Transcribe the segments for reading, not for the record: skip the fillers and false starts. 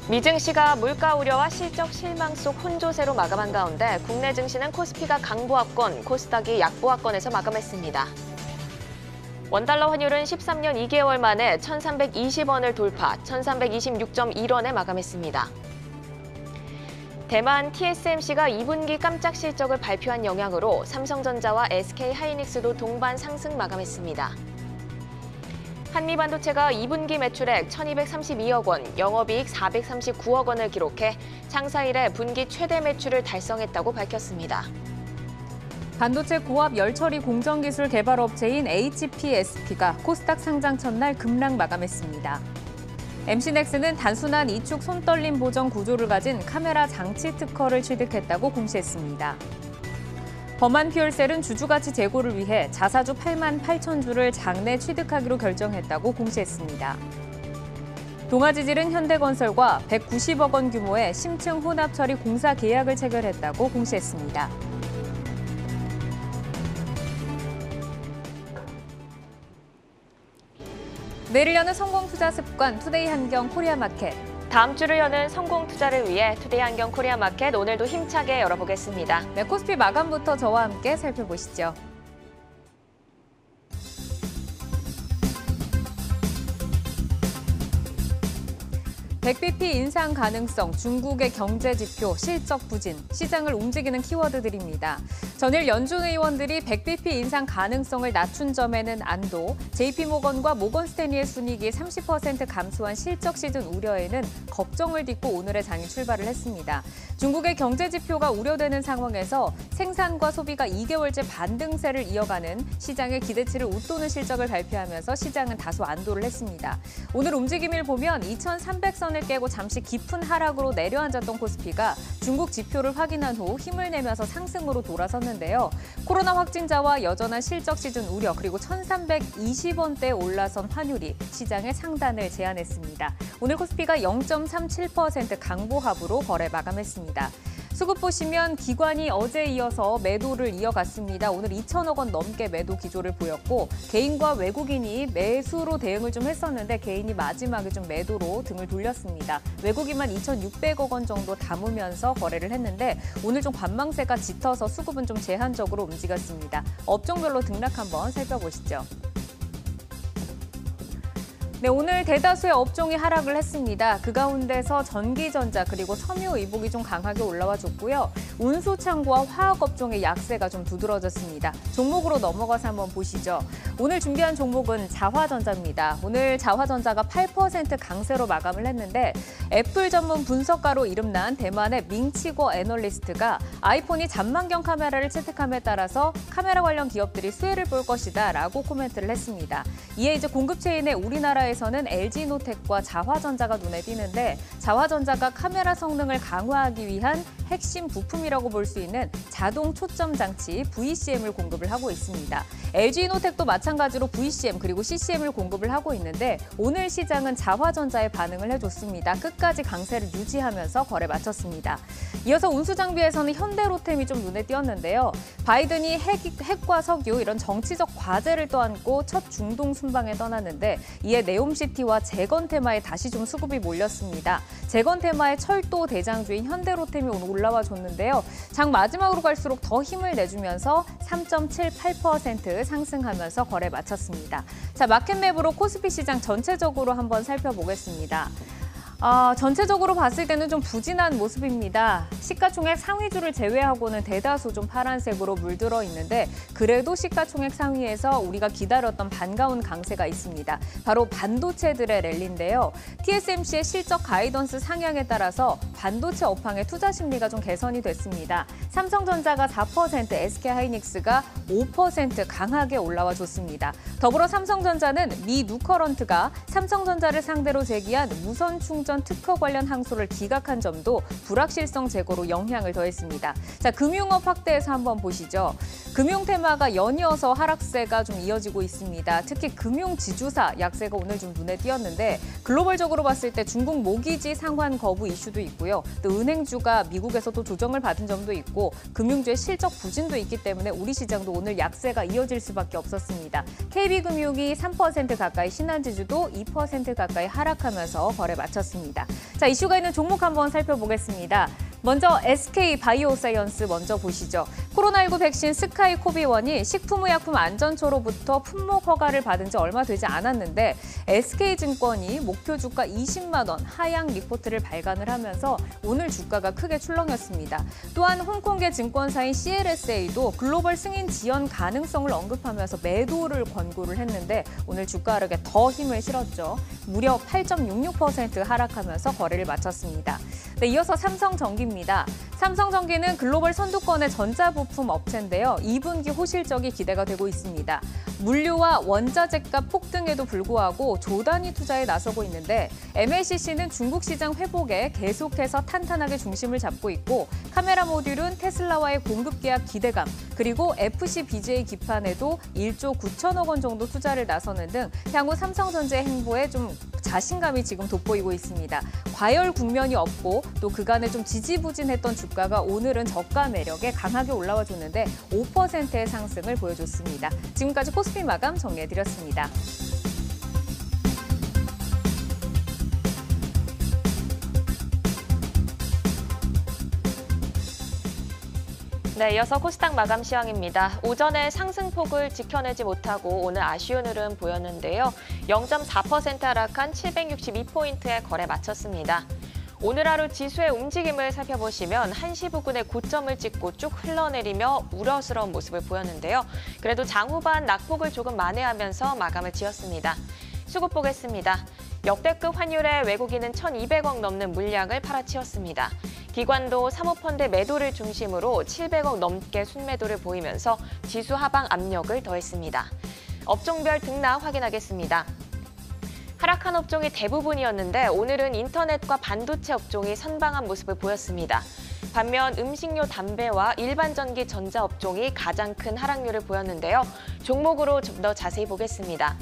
미증시가 물가 우려와 실적 실망 속 혼조세로 마감한 가운데 국내 증시는 코스피가 강보합권, 코스닥이 약보합권에서 마감했습니다. 원달러 환율은 13년 2개월 만에 1,320원을 돌파, 1,326.1원에 마감했습니다. 대만 TSMC가 2분기 깜짝 실적을 발표한 영향으로 삼성전자와 SK하이닉스도 동반 상승 마감했습니다. 한미반도체가 2분기 매출액 1,232억 원, 영업이익 439억 원을 기록해 창사 이래 분기 최대 매출을 달성했다고 밝혔습니다. 반도체 고압 열처리 공정기술 개발 업체인 HPSP가 코스닥 상장 첫날 급락 마감했습니다. MC넥스는 단순한 이축 손떨림 보정 구조를 가진 카메라 장치 특허를 취득했다고 공시했습니다. 범한퓨얼셀은 주주가치 제고를 위해 자사주 8만 8천 주를 장내 취득하기로 결정했다고 공시했습니다. 동아지질은 현대건설과 190억 원 규모의 심층 혼합 처리 공사 계약을 체결했다고 공시했습니다. 내일 여는 성공투자 습관 투데이 한경 코리아마켓. 다음 주를 여는 성공 투자를 위해 투데이 한경 코리아마켓 오늘도 힘차게 열어보겠습니다. 네, 코스피 마감부터 저와 함께 살펴보시죠. (100bp) 인상 가능성, 중국의 경제 지표, 실적 부진, 시장을 움직이는 키워드들입니다. 전일 연준 의원들이 100bp 인상 가능성을 낮춘 점에는 안도, JP모건과 모건스탠리의 순이익이 30% 감소한 실적 시즌 우려에는 걱정을 딛고 오늘의 장이 출발을 했습니다. 중국의 경제 지표가 우려되는 상황에서 생산과 소비가 2개월째 반등세를 이어가는 시장의 기대치를 웃도는 실적을 발표하면서 시장은 다소 안도를 했습니다. 오늘 움직임을 보면 2,300선을 깨고 잠시 깊은 하락으로 내려앉았던 코스피가 중국 지표를 확인한 후 힘을 내면서 상승으로 돌아섰는데요. 코로나 확진자와 여전한 실적 시즌 우려 그리고 1,320원대에 올라선 환율이 시장의 상단을 제한했습니다. 오늘 코스피가 0.37% 강보합으로 거래 마감했습니다. 수급 보시면 기관이 어제에 이어서 매도를 이어갔습니다. 오늘 2천억 원 넘게 매도 기조를 보였고 개인과 외국인이 매수로 대응을 좀 했었는데 개인이 마지막에 좀 매도로 등을 돌렸습니다. 외국인만 2,600억 원 정도 담으면서 거래를 했는데 오늘 좀 관망세가 짙어서 수급은 좀 제한적으로 움직였습니다. 업종별로 등락 한번 살펴보시죠. 네, 오늘 대다수의 업종이 하락을 했습니다. 그 가운데서 전기전자 그리고 섬유의복이 좀 강하게 올라와 줬고요. 운수창고와 화학업종의 약세가 좀 두드러졌습니다. 종목으로 넘어가서 한번 보시죠. 오늘 준비한 종목은 자화전자입니다. 오늘 자화전자가 8% 강세로 마감을 했는데 애플 전문 분석가로 이름난 대만의 밍치고 애널리스트가 아이폰이 잔망경 카메라를 채택함에 따라서 카메라 관련 기업들이 수혜를 볼 것이다 라고 코멘트를 했습니다. 이에 이제 공급 체인에 우리나라에서는 LG노텍과 자화전자가 눈에 띄는데 자화전자가 카메라 성능을 강화하기 위한 핵심 부품이라고 볼 수 있는 자동 초점 장치 VCM을 공급을 하고 있습니다. LG노텍도 마찬가지로 VCM 그리고 CCM을 공급을 하고 있는데 오늘 시장은 자화전자에 반응을 해줬습니다. 끝까지 강세를 유지하면서 거래 마쳤습니다. 이어서 운수장비에서는 현대로템이 좀 눈에 띄었는데요. 바이든이 핵과 석유 이런 정치적 과제를 떠안고 첫 중동 순방에 떠났는데 이에 네옴시티와 재건테마에 다시 좀 수급이 몰렸습니다. 재건테마의 철도 대장주인 현대로템이 오늘 올라와 줬는데요. 장 마지막으로 갈수록 더 힘을 내주면서 3.78% 상승하면서 거래 마쳤습니다. 자, 마켓맵으로 코스피 시장 전체적으로 한번 살펴보겠습니다. 전체적으로 봤을 때는 좀 부진한 모습입니다. 시가총액 상위주를 제외하고는 대다수 좀 파란색으로 물들어 있는데 그래도 시가총액 상위에서 우리가 기다렸던 반가운 강세가 있습니다. 바로 반도체들의 랠리인데요. TSMC의 실적 가이던스 상향에 따라서 반도체 업황의 투자 심리가 좀 개선이 됐습니다. 삼성전자가 4%, SK하이닉스가 5% 강하게 올라와 줬습니다. 더불어 삼성전자는 미 누커런트가 삼성전자를 상대로 제기한 무선 충전 특허 관련 항소를 기각한 점도 불확실성 제거로 영향을 더했습니다. 자, 금융업 확대해서 한번 보시죠. 금융 테마가 연이어서 하락세가 좀 이어지고 있습니다. 특히 금융지주사 약세가 오늘 좀 눈에 띄었는데 글로벌적으로 봤을 때 중국 모기지 상환 거부 이슈도 있고요. 또 은행주가 미국에서도 조정을 받은 점도 있고 금융주의 실적 부진도 있기 때문에 우리 시장도 오늘 약세가 이어질 수밖에 없었습니다. KB금융이 3% 가까이, 신한지주도 2% 가까이 하락하면서 거래 마쳤습니다. 자, 이슈가 있는 종목 한번 살펴보겠습니다. 먼저 SK 바이오사이언스 먼저 보시죠. 코로나19 백신 스카이코비1이 식품의약품안전처로부터 품목 허가를 받은 지 얼마 되지 않았는데 SK증권이 목표 주가 20만 원 하향 리포트를 발간을 하면서 오늘 주가가 크게 출렁였습니다. 또한 홍콩계 증권사인 CLSA도 글로벌 승인 지연 가능성을 언급하면서 매도를 권고를 했는데 오늘 주가 하락에 더 힘을 실었죠. 무려 8.66% 하락하면서 거래를 마쳤습니다. 네, 이어서 삼성전기입니다. 삼성전기는 글로벌 선두권의 전자부품 업체인데요. 2분기 호실적이 기대가 되고 있습니다. 물류와 원자재값 폭등에도 불구하고 조단위 투자에 나서고 있는데 MLCC는 중국 시장 회복에 계속해서 탄탄하게 중심을 잡고 있고 카메라 모듈은 테슬라와의 공급 계약 기대감 그리고 FC BJ 기판에도 1조 9천억 원 정도 투자를 나서는 등 향후 삼성전자의 행보에 좀 자신감이 지금 돋보이고 있습니다. 과열 국면이 없고 또 그간에 좀 지지부진했던 주가가 오늘은 저가 매력에 강하게 올라와 줬는데 5%의 상승을 보여줬습니다. 지금까지 코스피 마감 정리해드렸습니다. 네, 이어서 코스닥 마감 시황입니다. 오전에 상승폭을 지켜내지 못하고 오늘 아쉬운 흐름 보였는데요. 0.4% 하락한 762포인트에 거래 마쳤습니다. 오늘 하루 지수의 움직임을 살펴보시면 1시 부근에 고점을 찍고 쭉 흘러내리며 우려스러운 모습을 보였는데요. 그래도 장후반 낙폭을 조금 만회하면서 마감을 지었습니다. 수급 보겠습니다. 역대급 환율에 외국인은 1,200억 넘는 물량을 팔아치웠습니다. 기관도 사모펀드 매도를 중심으로 700억 넘게 순매도를 보이면서 지수 하방 압력을 더했습니다. 업종별 등락 확인하겠습니다. 하락한 업종이 대부분이었는데 오늘은 인터넷과 반도체 업종이 선방한 모습을 보였습니다. 반면 음식료, 담배와 일반 전기, 전자 업종이 가장 큰 하락률을 보였는데요. 종목으로 좀 더 자세히 보겠습니다.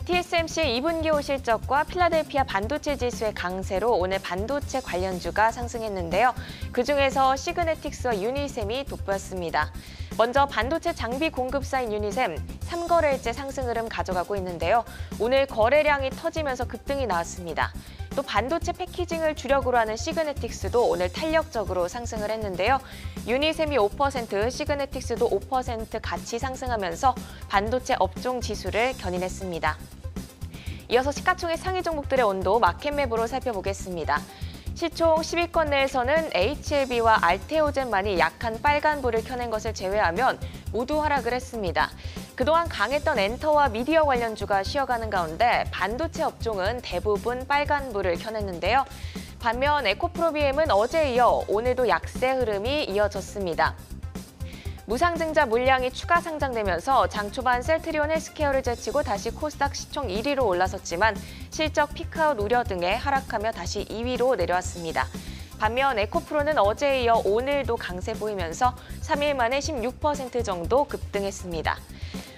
TSMC의 2분기 호실적과 필라델피아 반도체 지수의 강세로 오늘 반도체 관련주가 상승했는데요. 그중에서 시그네틱스와 유니셈이 돋보였습니다. 먼저 반도체 장비 공급사인 유니셈, 3거래일째 상승 흐름 가져가고 있는데요. 오늘 거래량이 터지면서 급등이 나왔습니다. 또 반도체 패키징을 주력으로 하는 시그네틱스도 오늘 탄력적으로 상승을 했는데요. 유니셈이 5%, 시그네틱스도 5% 같이 상승하면서 반도체 업종 지수를 견인했습니다. 이어서 시가총액 상위 종목들의 온도 마켓맵으로 살펴보겠습니다. 시총 10위권 내에서는 HLB와 알테오젠만이 약한 빨간불을 켜낸 것을 제외하면 모두 하락을 했습니다. 그동안 강했던 엔터와 미디어 관련주가 쉬어가는 가운데 반도체 업종은 대부분 빨간불을 켜냈는데요. 반면 에코프로비엠은 어제에 이어 오늘도 약세 흐름이 이어졌습니다. 무상증자 물량이 추가 상장되면서 장 초반 셀트리온 헬스케어를 제치고 다시 코스닥 시총 1위로 올라섰지만 실적 피크아웃 우려 등에 하락하며 다시 2위로 내려왔습니다. 반면 에코프로는 어제에 이어 오늘도 강세 보이면서 3일 만에 16% 정도 급등했습니다.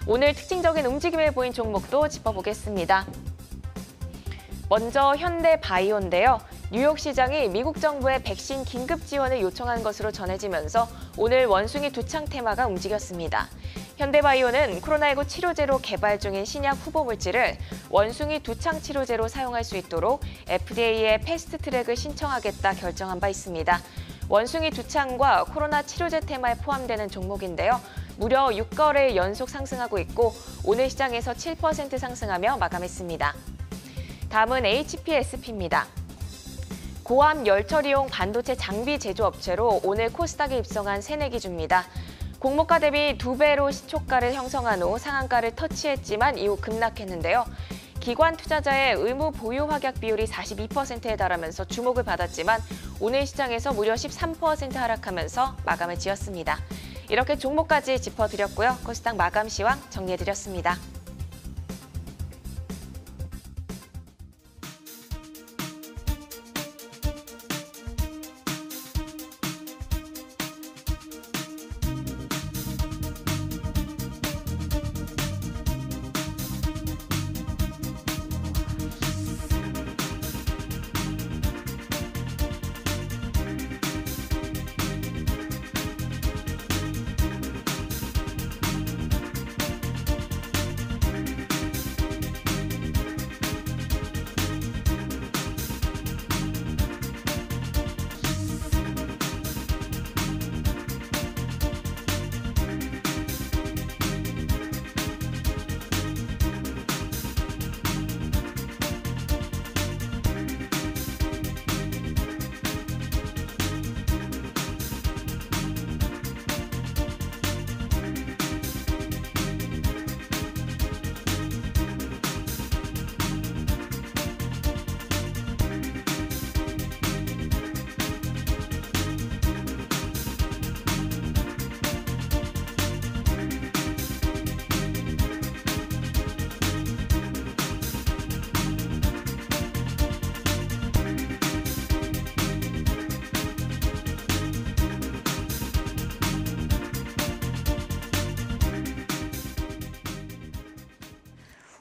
오늘 특징적인 움직임을 보인 종목도 짚어보겠습니다. 먼저 현대바이오인데요. 뉴욕 시장이 미국 정부의 백신 긴급 지원을 요청한 것으로 전해지면서 오늘 원숭이 두창 테마가 움직였습니다. 현대바이오는 코로나19 치료제로 개발 중인 신약 후보 물질을 원숭이 두창 치료제로 사용할 수 있도록 FDA에 패스트트랙을 신청하겠다 결정한 바 있습니다. 원숭이 두창과 코로나 치료제 테마에 포함되는 종목인데요. 무려 6거래일 연속 상승하고 있고 오늘 시장에서 7% 상승하며 마감했습니다. 다음은 HPSP입니다. 고암 열처리용 반도체 장비 제조업체로 오늘 코스닥에 입성한 새내기주입니다. 공모가 대비 2배로 시초가를 형성한 후 상한가를 터치했지만 이후 급락했는데요. 기관 투자자의 의무 보유 확약 비율이 42%에 달하면서 주목을 받았지만 오늘 시장에서 무려 13% 하락하면서 마감을 지었습니다. 이렇게 종목까지 짚어드렸고요. 코스닥 마감 시황 정리해드렸습니다.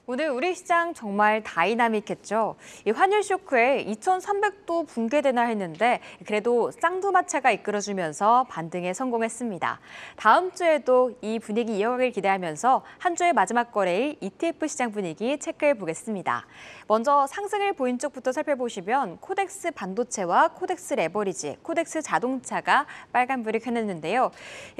오늘 우리 시장 정말 다이나믹했죠. 이 환율 쇼크에 2,300도 붕괴되나 했는데 그래도 쌍두마차가 이끌어주면서 반등에 성공했습니다. 다음 주에도 이 분위기 이어가길 기대하면서 한 주의 마지막 거래일 ETF 시장 분위기 체크해 보겠습니다. 먼저 상승을 보인 쪽부터 살펴보시면 코덱스 반도체와 코덱스 레버리지, 코덱스 자동차가 빨간불이 켜냈는데요.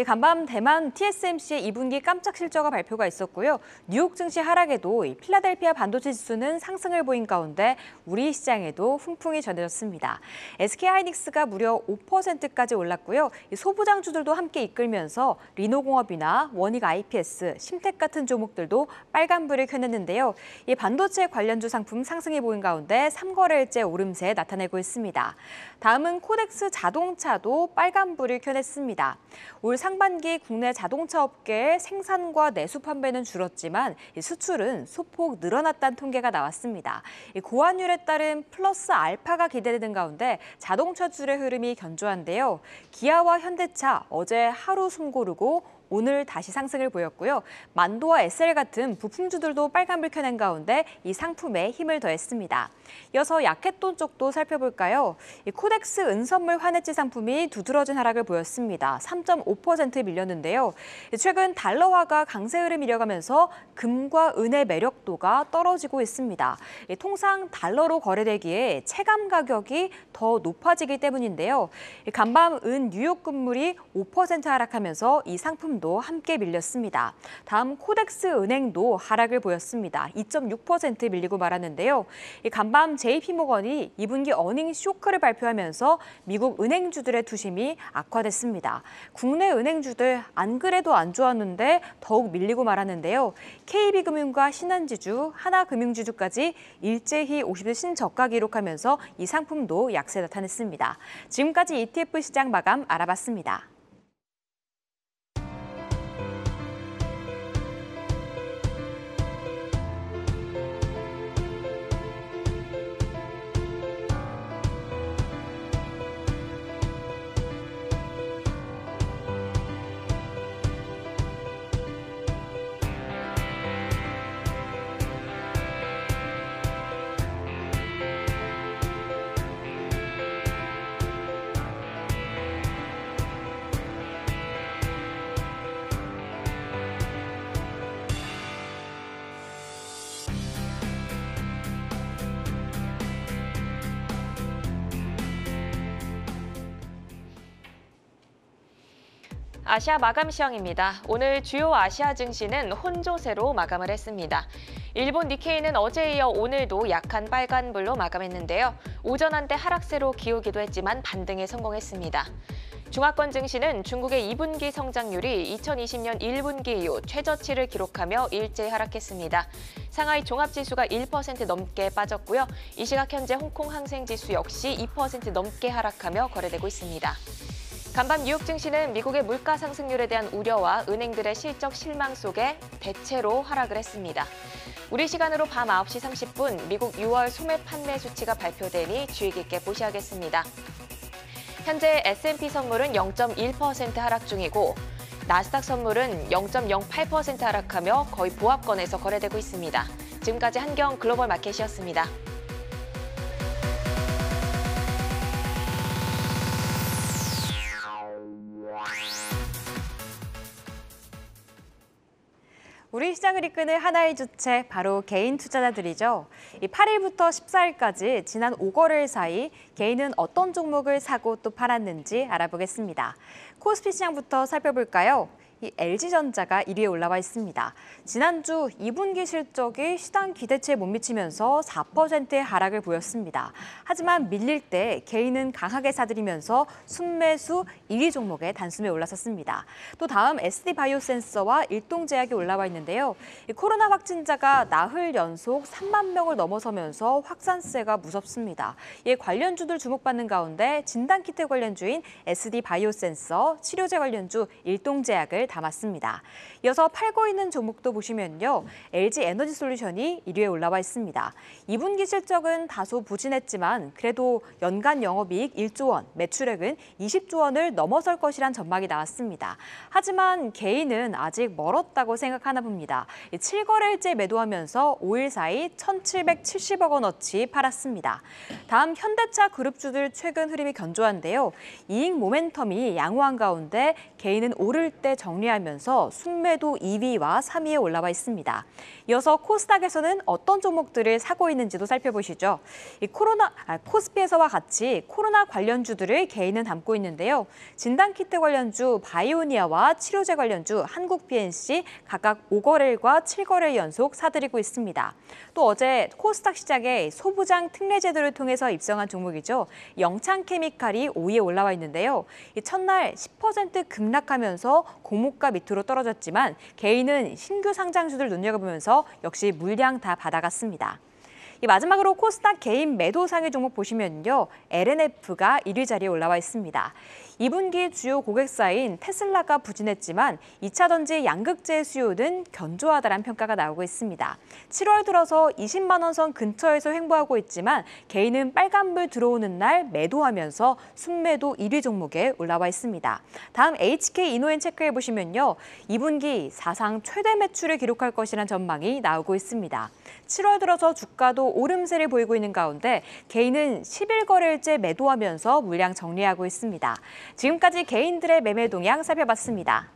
간밤 대만 TSMC의 2분기 깜짝 실적가 발표가 있었고요. 뉴욕 증시 하락에도 필라델피아 반도체 지수는 상승을 보인 가운데 우리 시장에도 훈풍이 전해졌습니다. SK하이닉스가 무려 5%까지 올랐고요. 소부장주들도 함께 이끌면서 리노공업이나 원익 IPS, 심텍 같은 종목들도 빨간불을 켜냈는데요. 이 반도체 관련주 상품 상승이 보인 가운데 3거래일째 오름세 나타내고 있습니다. 다음은 코덱스 자동차도 빨간불을 켜냈습니다. 올 상반기 국내 자동차 업계의 생산과 내수 판매는 줄었지만 수출은 소폭 늘어났다는 통계가 나왔습니다. 고환율에 따른 플러스 알파가 기대되는 가운데 자동차주의 흐름이 견조한데요. 기아와 현대차 어제 하루 숨고르고 오늘 다시 상승을 보였고요. 만도와 SL 같은 부품주들도 빨간불 켜낸 가운데 이 상품에 힘을 더했습니다. 이어서 약했던 쪽도 살펴볼까요? 이 코덱스 은선물 환해지 상품이 두드러진 하락을 보였습니다. 3.5% 밀렸는데요. 최근 달러화가 강세 흐름이 이어가면서 금과 은의 매력도가 떨어지고 있습니다. 통상 달러로 거래되기에 체감 가격이 더 높아지기 때문인데요. 간밤 은 뉴욕 금물이 5% 하락하면서 이 상품도 함께 밀렸습니다. 다음 코덱스 은행도 하락을 보였습니다. 2.6% 밀리고 말았는데요. 간밤 JP모건이 2분기 어닝 쇼크를 발표하면서 미국 은행주들의 투심이 악화됐습니다. 국내 은행주들 안 그래도 안 좋았는데 더욱 밀리고 말았는데요. KB금융과 신한지주, 하나금융지주까지 일제히 50일 신저가 기록하면서 이 상품도 약세 나타냈습니다. 지금까지 ETF 시장 마감 알아봤습니다. 아시아 마감 시황입니다. 오늘 주요 아시아 증시는 혼조세로 마감을 했습니다. 일본 니케이는 어제에 이어 오늘도 약한 빨간불로 마감했는데요. 오전 한때 하락세로 기우기도 했지만 반등에 성공했습니다. 중화권 증시는 중국의 2분기 성장률이 2020년 1분기 이후 최저치를 기록하며 일제히 하락했습니다. 상하이 종합지수가 1% 넘게 빠졌고요. 이 시각 현재 홍콩 항생지수 역시 2% 넘게 하락하며 거래되고 있습니다. 간밤 뉴욕 증시는 미국의 물가 상승률에 대한 우려와 은행들의 실적 실망 속에 대체로 하락을 했습니다. 우리 시간으로 밤 9시 30분 미국 6월 소매 판매 수치가 발표되니 주의 깊게 보셔야겠습니다. 현재 S&P 선물은 0.1% 하락 중이고 나스닥 선물은 0.08% 하락하며 거의 보합권에서 거래되고 있습니다. 지금까지 한경 글로벌 마켓이었습니다. 우리 시장을 이끄는 하나의 주체, 바로 개인 투자자들이죠. 8일부터 14일까지 지난 5거래일 사이 개인은 어떤 종목을 사고 또 팔았는지 알아보겠습니다. 코스피 시장부터 살펴볼까요? 이 LG전자가 1위에 올라와 있습니다. 지난주 2분기 실적이 시장 기대치에 못 미치면서 4%의 하락을 보였습니다. 하지만 밀릴 때 개인은 강하게 사들이면서 순매수 1위 종목에 단숨에 올라섰습니다. 또 다음 SD바이오센서와 일동제약이 올라와 있는데요. 코로나 확진자가 나흘 연속 3만 명을 넘어서면서 확산세가 무섭습니다. 이에 관련주들 주목받는 가운데 진단키트 관련주인 SD바이오센서, 치료제 관련주 일동제약을 담았습니다. 이어서 팔고 있는 종목도 보시면요. LG에너지솔루션이 1위에 올라와 있습니다. 2분기 실적은 다소 부진했지만 그래도 연간 영업이익 1조 원, 매출액은 20조 원을 넘어설 것이란 전망이 나왔습니다. 하지만 개인은 아직 멀었다고 생각하나 봅니다. 7거래일째 매도하면서 5일 사이 1,770억 원어치 팔았습니다. 다음 현대차 그룹주들 최근 흐름이 견조한데요. 이익 모멘텀이 양호한 가운데 개인은 오를 때 정리하면서 순매도 2위와 3위에 올라와 있습니다. 이어서 코스닥에서는 어떤 종목들을 사고 있는지도 살펴보시죠. 코스피에서와 같이 코로나 관련주들을 개인은 담고 있는데요. 진단키트 관련주 바이오니아와 치료제 관련주 한국PNC 각각 5거래일과 7거래일 연속 사들이고 있습니다. 또 어제 코스닥 시장에 소부장 특례 제도를 통해서 입성한 종목이죠. 영창케미칼이 5위에 올라와 있는데요. 첫날 10% 급락하면서 공모가 밑으로 떨어졌지만 개인은 신규 상장주들 눈여겨보면서 역시 물량 다 받아갔습니다. 마지막으로 코스닥 개인 매도 상위 종목 보시면요. LNF가 1위 자리에 올라와 있습니다. 2분기 주요 고객사인 테슬라가 부진했지만 2차 전지 양극재 수요는 견조하다는 평가가 나오고 있습니다. 7월 들어서 20만 원 선 근처에서 횡보하고 있지만 개인은 빨간불 들어오는 날 매도하면서 순매도 1위 종목에 올라와 있습니다. 다음 HK이노엔 체크해 보시면요. 2분기 사상 최대 매출을 기록할 것이라는 전망이 나오고 있습니다. 7월 들어서 주가도 오름세를 보이고 있는 가운데 개인은 11거래일째 매도하면서 물량 정리하고 있습니다. 지금까지 개인들의 매매 동향 살펴봤습니다.